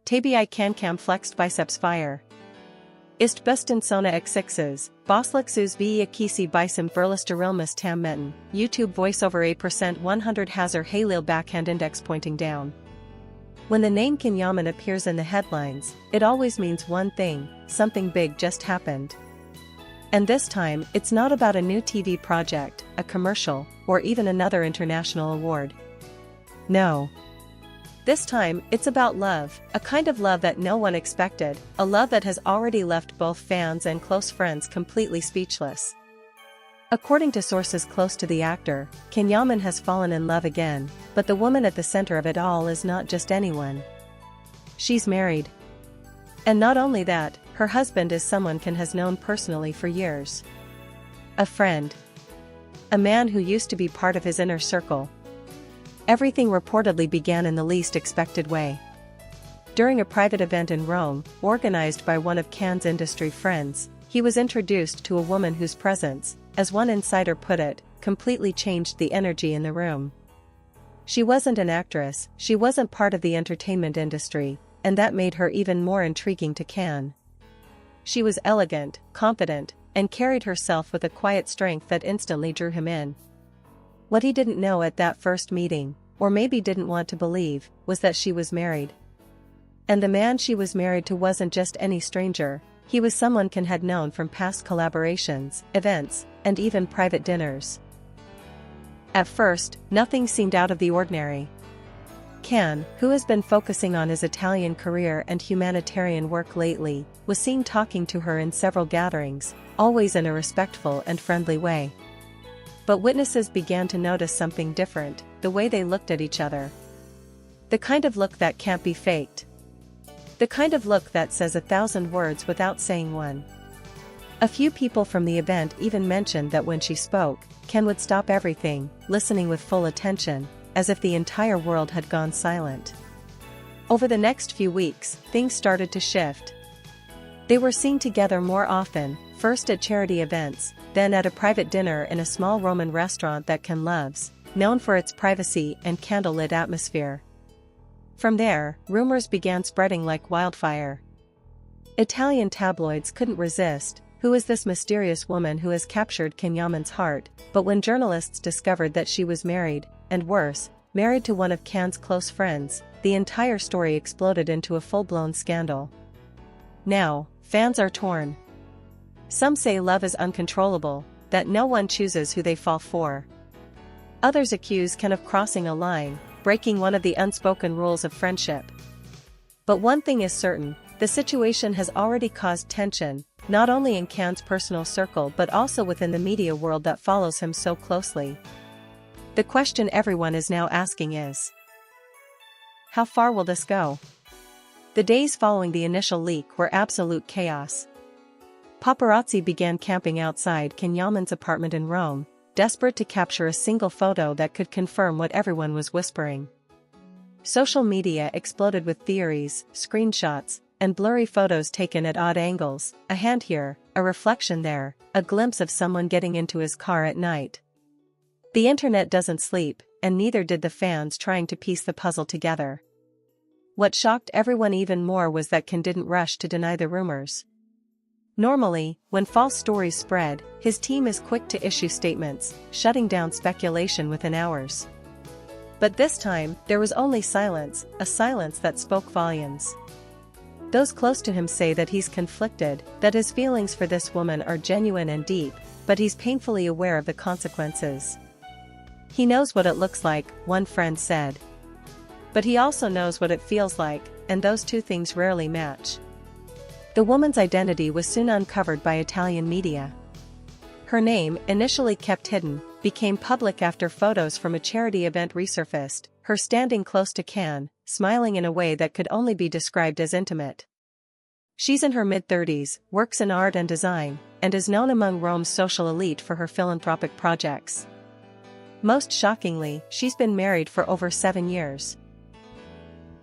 Tabi Can flexed biceps fire. Ist besten Sona x6s, Boslexus ve akisi bicem verlisterilmus tam metten, YouTube voiceover A% 100 Hazar Halil backhand index pointing down. When the name Can Yaman appears in the headlines, it always means one thing: something big just happened. And this time, it's not about a new TV project, a commercial, or even another international award. No. This time, it's about love, a kind of love that no one expected, a love that has already left both fans and close friends completely speechless. According to sources close to the actor, Can Yaman has fallen in love again, but the woman at the center of it all is not just anyone. She's married. And not only that, her husband is someone Can has known personally for years. A friend. A man who used to be part of his inner circle. Everything reportedly began in the least expected way. During a private event in Rome, organized by one of Can's industry friends, he was introduced to a woman whose presence, as one insider put it, completely changed the energy in the room. She wasn't an actress, she wasn't part of the entertainment industry, and that made her even more intriguing to Can. She was elegant, confident, and carried herself with a quiet strength that instantly drew him in. What he didn't know at that first meeting, or maybe didn't want to believe, was that she was married. And the man she was married to wasn't just any stranger, he was someone Can had known from past collaborations, events, and even private dinners. At first, nothing seemed out of the ordinary. Can, who has been focusing on his Italian career and humanitarian work lately, was seen talking to her in several gatherings, always in a respectful and friendly way. But witnesses began to notice something different: the way they looked at each other. The kind of look that can't be faked. The kind of look that says 1,000 words without saying one. A few people from the event even mentioned that when she spoke, Can would stop everything, listening with full attention, as if the entire world had gone silent. Over the next few weeks, things started to shift. They were seen together more often, first at charity events, then at a private dinner in a small Roman restaurant that Can loves, known for its privacy and candlelit atmosphere. From there, rumors began spreading like wildfire. Italian tabloids couldn't resist: who is this mysterious woman who has captured Can Yaman's heart? But when journalists discovered that she was married, and worse, married to one of Can's close friends, the entire story exploded into a full-blown scandal. Now, fans are torn. Some say love is uncontrollable, that no one chooses who they fall for. Others accuse Can of crossing a line, breaking one of the unspoken rules of friendship. But one thing is certain: the situation has already caused tension, not only in Can's personal circle but also within the media world that follows him so closely. The question everyone is now asking is: how far will this go? The days following the initial leak were absolute chaos. Paparazzi began camping outside Can Yaman's apartment in Rome, desperate to capture a single photo that could confirm what everyone was whispering. Social media exploded with theories, screenshots, and blurry photos taken at odd angles: a hand here, a reflection there, a glimpse of someone getting into his car at night. The internet doesn't sleep, and neither did the fans trying to piece the puzzle together. What shocked everyone even more was that Can didn't rush to deny the rumors. Normally, when false stories spread, his team is quick to issue statements, shutting down speculation within hours. But this time, there was only silence, a silence that spoke volumes. Those close to him say that he's conflicted, that his feelings for this woman are genuine and deep, but he's painfully aware of the consequences. He knows what it looks like, one friend said. But he also knows what it feels like, and those two things rarely match. The woman's identity was soon uncovered by Italian media. Her name, initially kept hidden, became public after photos from a charity event resurfaced, her standing close to Can, smiling in a way that could only be described as intimate. She's in her mid-30s, works in art and design, and is known among Rome's social elite for her philanthropic projects. Most shockingly, she's been married for over 7 years.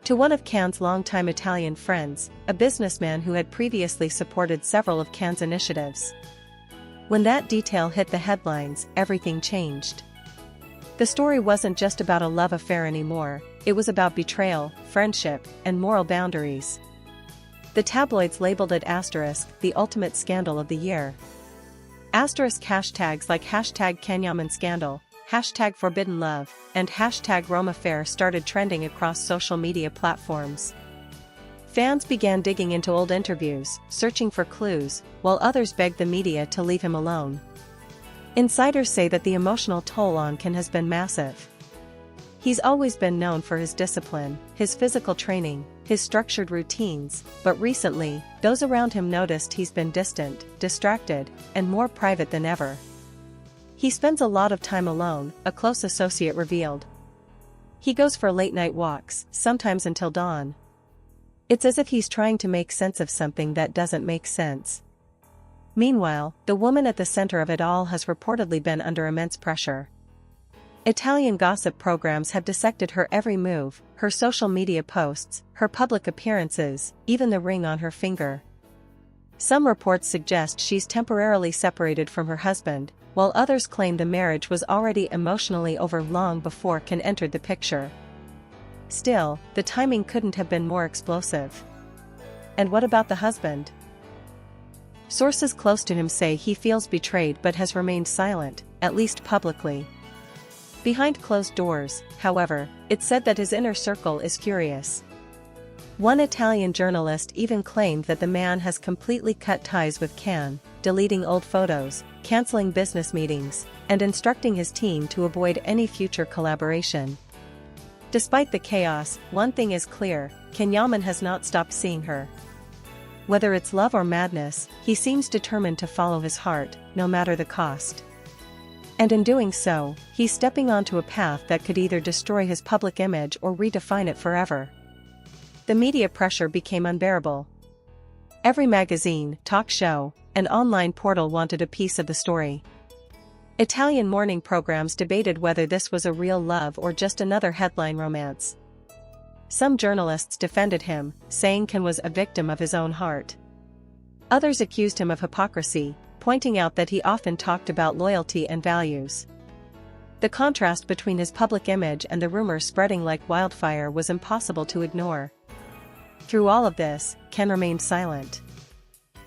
To one of Can's longtime Italian friends, a businessman who had previously supported several of Can's initiatives. When that detail hit the headlines, everything changed. The story wasn't just about a love affair anymore, it was about betrayal, friendship, and moral boundaries. The tabloids labeled it *the ultimate scandal of the year. Hashtags like #Can Yaman Scandal, #Forbidden Love, and #Rome Affair started trending across social media platforms. Fans began digging into old interviews, searching for clues, while others begged the media to leave him alone. Insiders say that the emotional toll on Can has been massive. He's always been known for his discipline, his physical training, his structured routines, but recently, those around him noticed he's been distant, distracted, and more private than ever. He spends a lot of time alone, a close associate revealed. He goes for late-night walks, sometimes until dawn. It's as if he's trying to make sense of something that doesn't make sense. Meanwhile, the woman at the center of it all has reportedly been under immense pressure. Italian gossip programs have dissected her every move, her social media posts, her public appearances, even the ring on her finger. Some reports suggest she's temporarily separated from her husband, while others claim the marriage was already emotionally over long before Can entered the picture. Still, the timing couldn't have been more explosive. And what about the husband? Sources close to him say he feels betrayed but has remained silent, at least publicly. Behind closed doors, however, it's said that his inner circle is furious. One Italian journalist even claimed that the man has completely cut ties with Can, deleting old photos, canceling business meetings, and instructing his team to avoid any future collaboration. Despite the chaos, one thing is clear: Can Yaman has not stopped seeing her. Whether it's love or madness, he seems determined to follow his heart, no matter the cost. And in doing so, he's stepping onto a path that could either destroy his public image or redefine it forever. The media pressure became unbearable. Every magazine, talk show, and online portal wanted a piece of the story. Italian morning programs debated whether this was a real love or just another headline romance. Some journalists defended him, saying Can was a victim of his own heart. Others accused him of hypocrisy, pointing out that he often talked about loyalty and values. The contrast between his public image and the rumors spreading like wildfire was impossible to ignore. Through all of this, Can remained silent.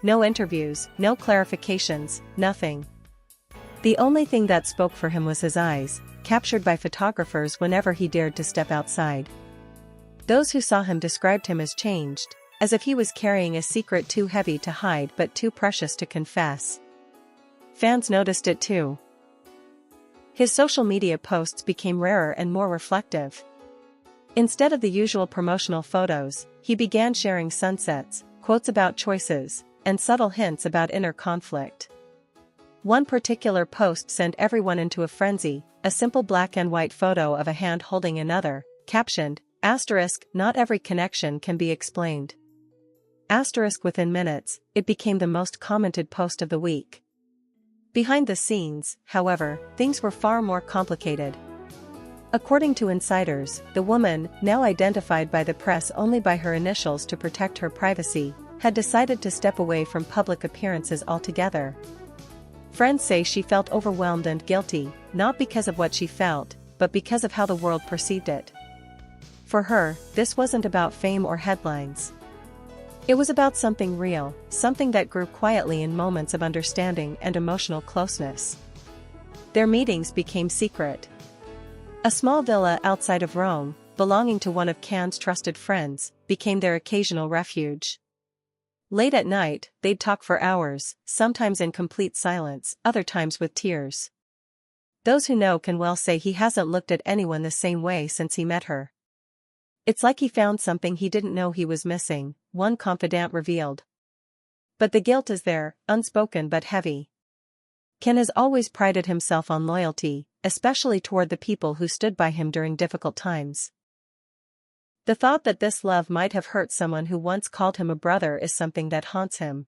No interviews, no clarifications, nothing. The only thing that spoke for him was his eyes, captured by photographers whenever he dared to step outside. Those who saw him described him as changed, as if he was carrying a secret too heavy to hide but too precious to confess. Fans noticed it too. His social media posts became rarer and more reflective. Instead of the usual promotional photos, he began sharing sunsets, quotes about choices, and subtle hints about inner conflict. One particular post sent everyone into a frenzy: a simple black and white photo of a hand holding another, captioned, "Not every connection can be explained." Within minutes, it became the most commented post of the week. Behind the scenes, however, things were far more complicated. According to insiders, the woman, now identified by the press only by her initials to protect her privacy, had decided to step away from public appearances altogether. Friends say she felt overwhelmed and guilty, not because of what she felt, but because of how the world perceived it. For her, this wasn't about fame or headlines. It was about something real, something that grew quietly in moments of understanding and emotional closeness. Their meetings became secret. A small villa outside of Rome, belonging to one of Can's trusted friends, became their occasional refuge. Late at night, they'd talk for hours, sometimes in complete silence, other times with tears. Those who know Can well say he hasn't looked at anyone the same way since he met her. "It's like he found something he didn't know he was missing," one confidant revealed. But the guilt is there, unspoken but heavy. Can has always prided himself on loyalty, especially toward the people who stood by him during difficult times. The thought that this love might have hurt someone who once called him a brother is something that haunts him.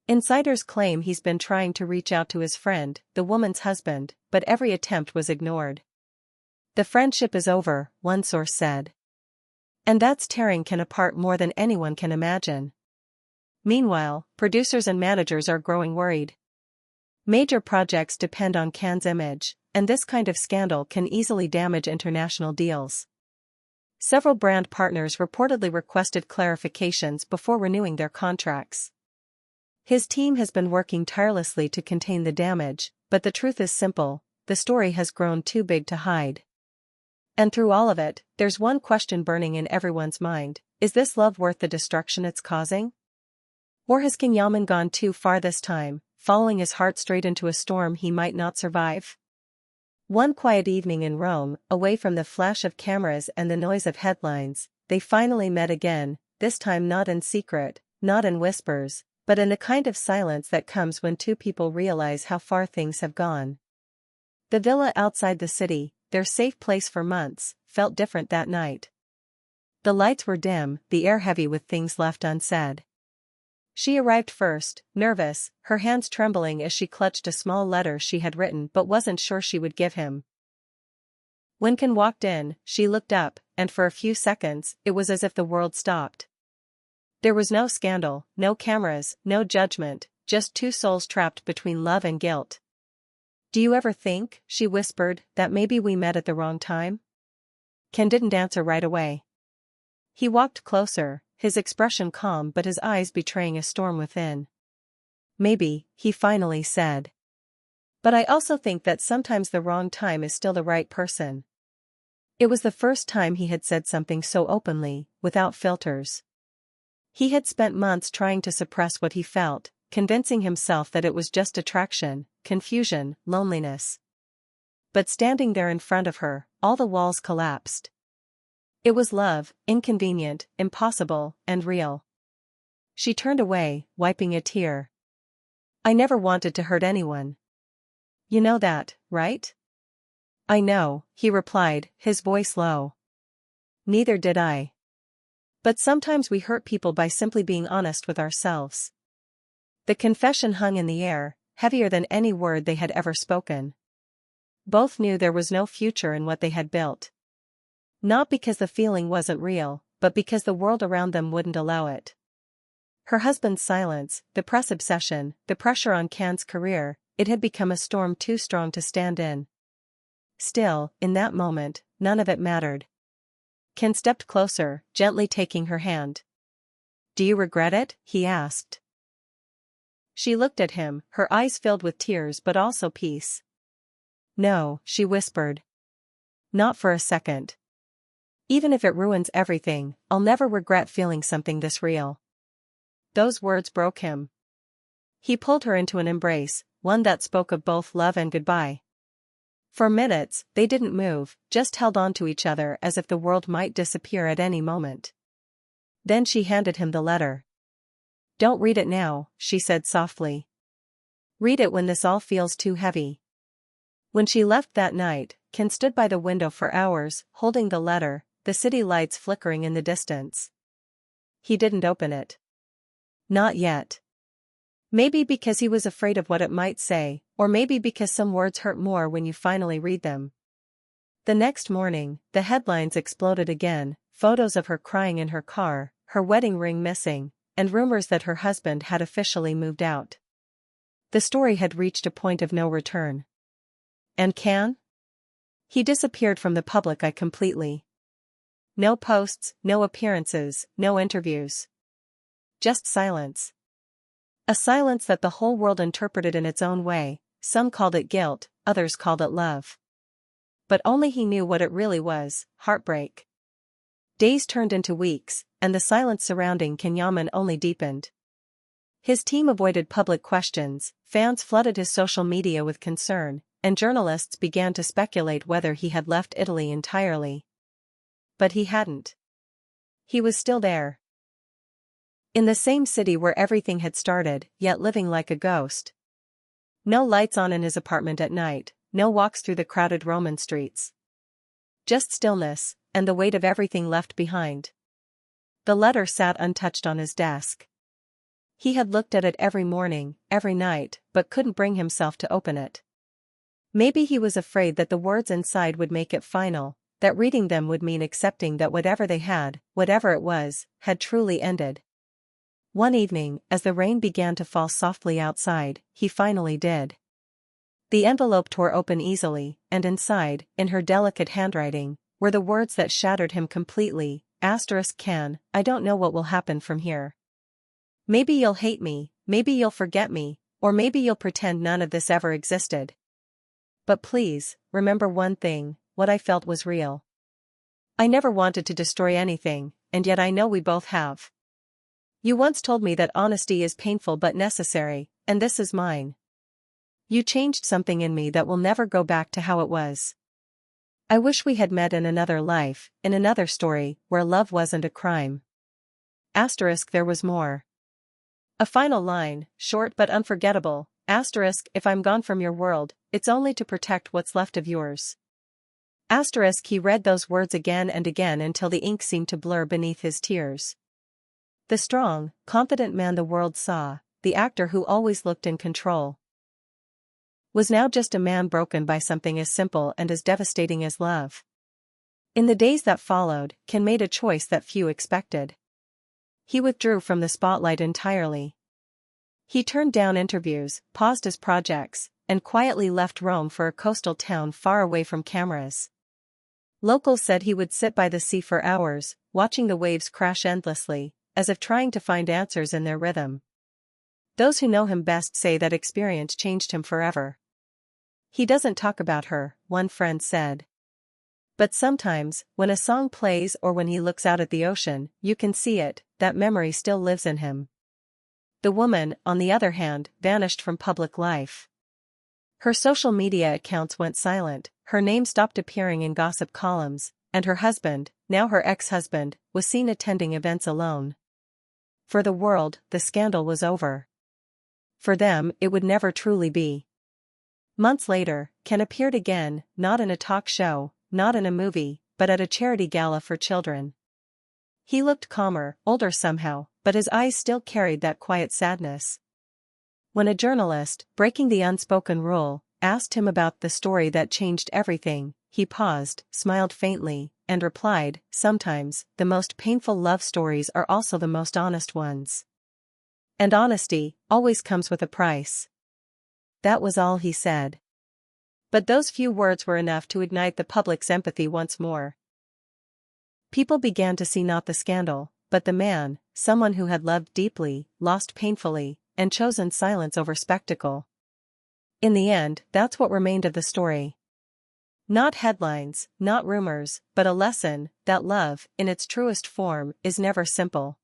Insiders claim he's been trying to reach out to his friend, the woman's husband, but every attempt was ignored. "The friendship is over," one source said. And that's tearing Can apart more than anyone can imagine. Meanwhile, producers and managers are growing worried. Major projects depend on Can's image, and this kind of scandal can easily damage international deals. Several brand partners reportedly requested clarifications before renewing their contracts. His team has been working tirelessly to contain the damage, but the truth is simple: the story has grown too big to hide. And through all of it, there's one question burning in everyone's mind: is this love worth the destruction it's causing? Or has Can Yaman gone too far this time, following his heart straight into a storm he might not survive? One quiet evening in Rome, away from the flash of cameras and the noise of headlines, they finally met again, this time not in secret, not in whispers, but in the kind of silence that comes when two people realize how far things have gone. The villa outside the city, their safe place for months, felt different that night. The lights were dim, the air heavy with things left unsaid. She arrived first, nervous, her hands trembling as she clutched a small letter she had written but wasn't sure she would give him. When Can walked in, she looked up, and for a few seconds, it was as if the world stopped. There was no scandal, no cameras, no judgment, just two souls trapped between love and guilt. "Do you ever think," she whispered, "that maybe we met at the wrong time?" Can didn't answer right away. He walked closer, his expression calm but his eyes betraying a storm within. "Maybe," he finally said. "But I also think that sometimes the wrong time is still the right person." It was the first time he had said something so openly, without filters. He had spent months trying to suppress what he felt, convincing himself that it was just attraction, confusion, loneliness. But standing there in front of her, all the walls collapsed. It was love, inconvenient, impossible, and real. She turned away, wiping a tear. "I never wanted to hurt anyone. You know that, right?" "I know," he replied, his voice low. "Neither did I. But sometimes we hurt people by simply being honest with ourselves." The confession hung in the air, heavier than any word they had ever spoken. Both knew there was no future in what they had built. Not because the feeling wasn't real, but because the world around them wouldn't allow it. Her husband's silence, the press obsession, the pressure on Can's career, it had become a storm too strong to stand in. Still, in that moment, none of it mattered. Can stepped closer, gently taking her hand. "Do you regret it?" he asked. She looked at him, her eyes filled with tears but also peace. "No," she whispered. "Not for a second. Even if it ruins everything, I'll never regret feeling something this real." Those words broke him. He pulled her into an embrace, one that spoke of both love and goodbye. For minutes, they didn't move, just held on to each other as if the world might disappear at any moment. Then she handed him the letter. "Don't read it now," she said softly. "Read it when this all feels too heavy." When she left that night, Can stood by the window for hours, holding the letter, the city lights flickering in the distance. He didn't open it. Not yet. Maybe because he was afraid of what it might say, or maybe because some words hurt more when you finally read them. The next morning, the headlines exploded again, photos of her crying in her car, her wedding ring missing, and rumors that her husband had officially moved out. The story had reached a point of no return. And Can? He disappeared from the public eye completely. No posts, no appearances, no interviews. Just silence. A silence that the whole world interpreted in its own way. Some called it guilt, others called it love. But only he knew what it really was: heartbreak. Days turned into weeks, and the silence surrounding Can Yaman only deepened. His team avoided public questions, fans flooded his social media with concern, and journalists began to speculate whether he had left Italy entirely. But he hadn't. He was still there. In the same city where everything had started, yet living like a ghost. No lights on in his apartment at night, no walks through the crowded Roman streets. Just stillness, and the weight of everything left behind. The letter sat untouched on his desk. He had looked at it every morning, every night, but couldn't bring himself to open it. Maybe he was afraid that the words inside would make it final, that reading them would mean accepting that whatever they had, whatever it was, had truly ended. One evening, as the rain began to fall softly outside, he finally did. The envelope tore open easily, and inside, in her delicate handwriting, were the words that shattered him completely. Can, I don't know what will happen from here. Maybe you'll hate me, maybe you'll forget me, or maybe you'll pretend none of this ever existed. But please, remember one thing, what I felt was real. I never wanted to destroy anything, and yet I know we both have. You once told me that honesty is painful but necessary, and this is mine. You changed something in me that will never go back to how it was. I wish we had met in another life, in another story, where love wasn't a crime. There was more. A final line, short but unforgettable. If I'm gone from your world, it's only to protect what's left of yours. He read those words again and again until the ink seemed to blur beneath his tears. The strong, confident man the world saw, the actor who always looked in control, was now just a man broken by something as simple and as devastating as love. In the days that followed, Can made a choice that few expected. He withdrew from the spotlight entirely. He turned down interviews, paused his projects, and quietly left Rome for a coastal town far away from cameras. Locals said he would sit by the sea for hours, watching the waves crash endlessly, as if trying to find answers in their rhythm. Those who know him best say that experience changed him forever. He doesn't talk about her, one friend said. But sometimes, when a song plays or when he looks out at the ocean, you can see it, that memory still lives in him. The woman, on the other hand, vanished from public life. Her social media accounts went silent, her name stopped appearing in gossip columns, and her husband, now her ex-husband, was seen attending events alone. For the world, the scandal was over. For them, it would never truly be. Months later, Can appeared again, not in a talk show, not in a movie, but at a charity gala for children. He looked calmer, older somehow, but his eyes still carried that quiet sadness. When a journalist, breaking the unspoken rule, asked him about the story that changed everything, he paused, smiled faintly, and replied, "Sometimes, the most painful love stories are also the most honest ones. And honesty always comes with a price." That was all he said. But those few words were enough to ignite the public's empathy once more. People began to see not the scandal, but the man, someone who had loved deeply, lost painfully, and chosen silence over spectacle. In the end, that's what remained of the story. Not headlines, not rumors, but a lesson, that love, in its truest form, is never simple.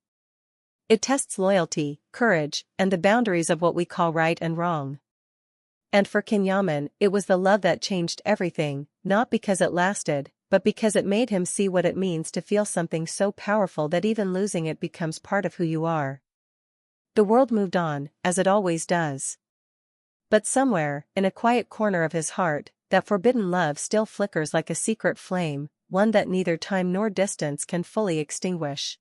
It tests loyalty, courage, and the boundaries of what we call right and wrong. And for Can Yaman, it was the love that changed everything, not because it lasted, but because it made him see what it means to feel something so powerful that even losing it becomes part of who you are. The world moved on, as it always does. But somewhere, in a quiet corner of his heart, that forbidden love still flickers like a secret flame, one that neither time nor distance can fully extinguish.